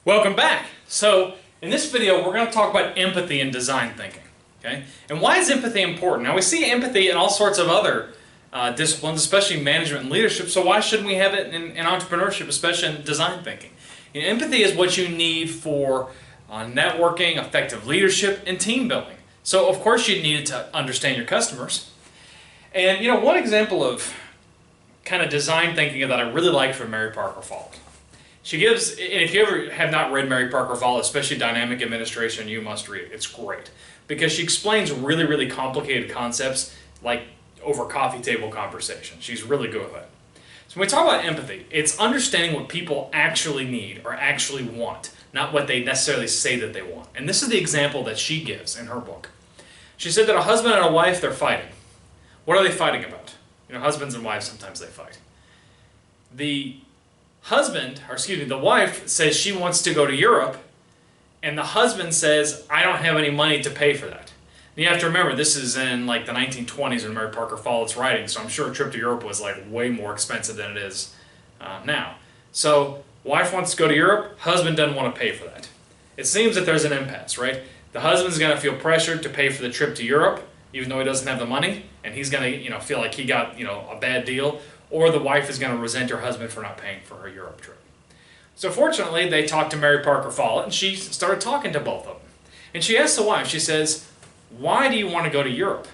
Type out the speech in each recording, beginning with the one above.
Welcome back. So in this video we're going to talk about empathy in design thinking. Okay? And why is empathy important? Now we see empathy in all sorts of other disciplines, especially management and leadership, so why shouldn't we have it in entrepreneurship, especially in design thinking? You know, empathy is what you need for networking, effective leadership, and team building. So of course you need it to understand your customers. And you know, one example of kind of design thinking that I really like from Mary Parker Falk. She gives, and if you ever have not read Mary Parker Falk, especially Dynamic Administration, you must read it. It's great. Because she explains really, really complicated concepts like over coffee table conversation. She's really good with it. So when we talk about empathy, it's understanding what people actually need or actually want, not what they necessarily say that they want. And this is the example that she gives in her book. She said that a husband and a wife, they're fighting. What are they fighting about? You know, husbands and wives, sometimes they fight. The wife says she wants to go to Europe, and the husband says, I don't have any money to pay for that. And you have to remember, this is in like the 1920s when Mary Parker Falk's writing, so I'm sure a trip to Europe was like way more expensive than it is now. So, wife wants to go to Europe, husband doesn't want to pay for that. It seems that there's an impasse, right? The husband's going to feel pressured to pay for the trip to Europe, even though he doesn't have the money, and he's going to, feel like he got, a bad deal. Or the wife is going to resent her husband for not paying for her Europe trip. So fortunately, they talked to Mary Parker Falk, and she started talking to both of them. And she asked the wife, she says, why do you want to go to Europe?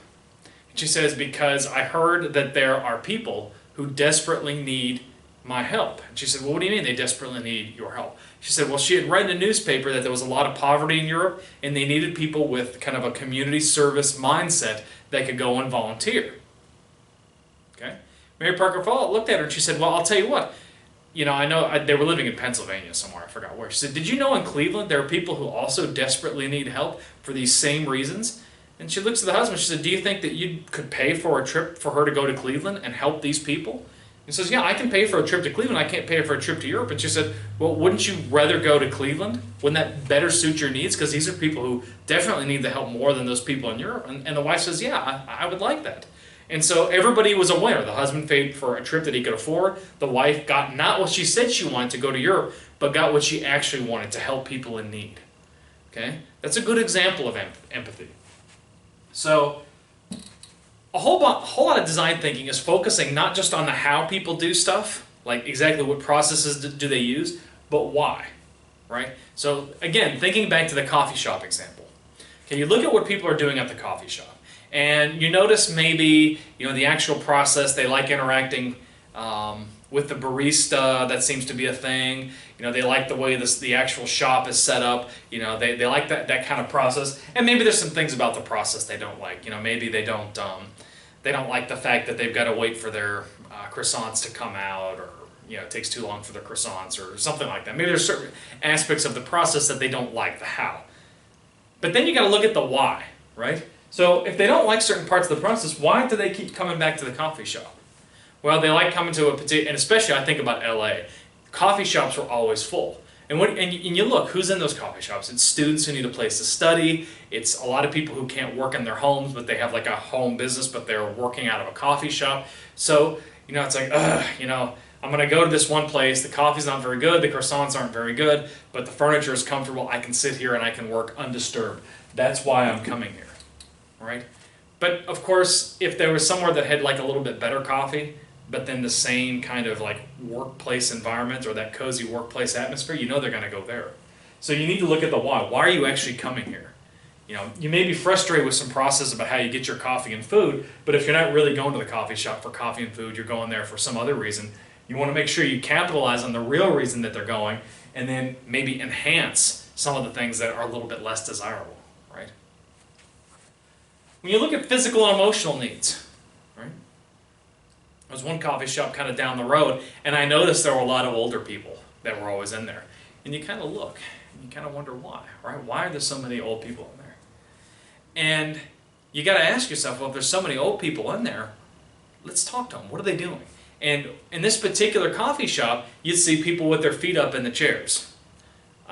And she says, because I heard that there are people who desperately need my help. And she said, well, what do you mean they desperately need your help? She said, well, she had read in the newspaper that there was a lot of poverty in Europe, and they needed people with kind of a community service mindset that could go and volunteer. Okay? Mary Parker Falk looked at her and she said, well, I'll tell you what. I know they were living in Pennsylvania somewhere. I forgot where. She said, did you know in Cleveland there are people who also desperately need help for these same reasons? And she looks at the husband and she said, do you think that you could pay for a trip for her to go to Cleveland and help these people? He says, yeah, I can pay for a trip to Cleveland. I can't pay for a trip to Europe. And she said, well, wouldn't you rather go to Cleveland? Wouldn't that better suit your needs? Because these are people who definitely need the help more than those people in Europe. And the wife says, yeah, I would like that. And so everybody was a winner. The husband paid for a trip that he could afford. The wife got not what she said she wanted to go to Europe, but got what she actually wanted, to help people in need. Okay? That's a good example of empathy. So a whole lot of design thinking is focusing not just on the how people do stuff, like exactly what processes do they use, but why. Right? So again, thinking back to the coffee shop example. Okay, you look at what people are doing at the coffee shop. And you notice maybe, the actual process, they like interacting with the barista, that seems to be a thing. They like the way the actual shop is set up. They like that kind of process. And maybe there's some things about the process they don't like. Maybe they don't like the fact that they've got to wait for their croissants to come out, or it takes too long for their croissants, or something like that. Maybe there's certain aspects of the process that they don't like, the how. But then you got to look at the why, right? So if they don't like certain parts of the process, why do they keep coming back to the coffee shop? Well, they like coming to a particular, and especially I think about LA, coffee shops are always full. And you look, who's in those coffee shops? It's students who need a place to study. It's a lot of people who can't work in their homes, but they have like a home business, but they're working out of a coffee shop. So, it's like, I'm going to go to this one place, the coffee's not very good, the croissants aren't very good, but the furniture is comfortable, I can sit here and I can work undisturbed. That's why I'm coming here. Right? But of course, if there was somewhere that had like a little bit better coffee, but then the same kind of like workplace environment or that cozy workplace atmosphere, they're going to go there. So you need to look at the why. Why are you actually coming here? You may be frustrated with some process about how you get your coffee and food, but if you're not really going to the coffee shop for coffee and food, you're going there for some other reason. You want to make sure you capitalize on the real reason that they're going, and then maybe enhance some of the things that are a little bit less desirable. Right? When you look at physical and emotional needs, right? There was one coffee shop kind of down the road, and I noticed there were a lot of older people that were always in there. And you kind of look, and you kind of wonder why, right? Why are there so many old people in there? And you got to ask yourself, well, if there's so many old people in there, let's talk to them. What are they doing? And in this particular coffee shop, you'd see people with their feet up in the chairs.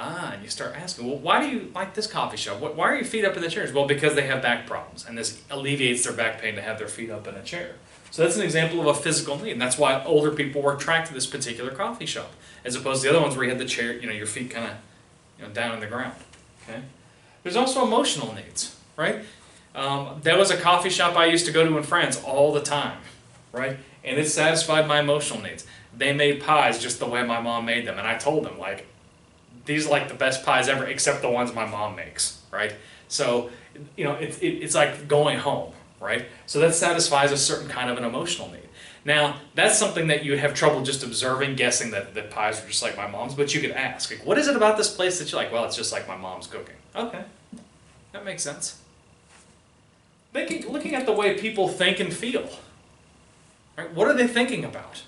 And you start asking, well, why do you like this coffee shop? Why are your feet up in the chairs? Well, because they have back problems, and this alleviates their back pain to have their feet up in a chair. So that's an example of a physical need, and that's why older people were attracted to this particular coffee shop, as opposed to the other ones where you had the chair, your feet kind of down in the ground. Okay. There's also emotional needs, right? There was a coffee shop I used to go to in France all the time, right? And it satisfied my emotional needs. They made pies just the way my mom made them, and I told them, like, these are like the best pies ever, except the ones my mom makes, right? So, it's like going home, right? So that satisfies a certain kind of an emotional need. Now, that's something that you would have trouble just observing, guessing that pies are just like my mom's, but you could ask, like, what is it about this place that you like? Well, it's just like my mom's cooking. Okay, that makes sense. Looking at the way people think and feel, right? What are they thinking about,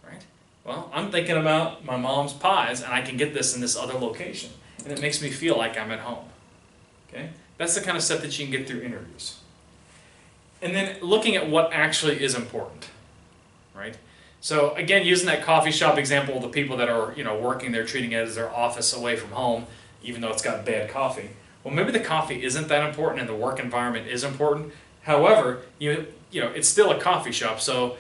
right? Well, I'm thinking about my mom's pies, and I can get this in this other location, and it makes me feel like I'm at home, okay? That's the kind of stuff that you can get through interviews. And then looking at what actually is important, right? So again, using that coffee shop example, the people that are working there, treating it as their office away from home, even though it's got bad coffee. Well, maybe the coffee isn't that important and the work environment is important. However, it's still a coffee shop, so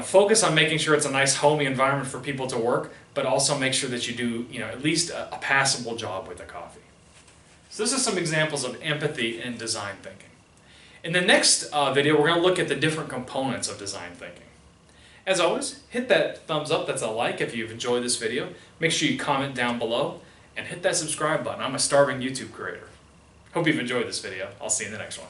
focus on making sure it's a nice, homey environment for people to work, but also make sure that you do at least a passable job with the coffee. So this is some examples of empathy in design thinking. In the next video, we're going to look at the different components of design thinking. As always, hit that thumbs up, that's a like if you've enjoyed this video. Make sure you comment down below and hit that subscribe button. I'm a starving YouTube creator. Hope you've enjoyed this video. I'll see you in the next one.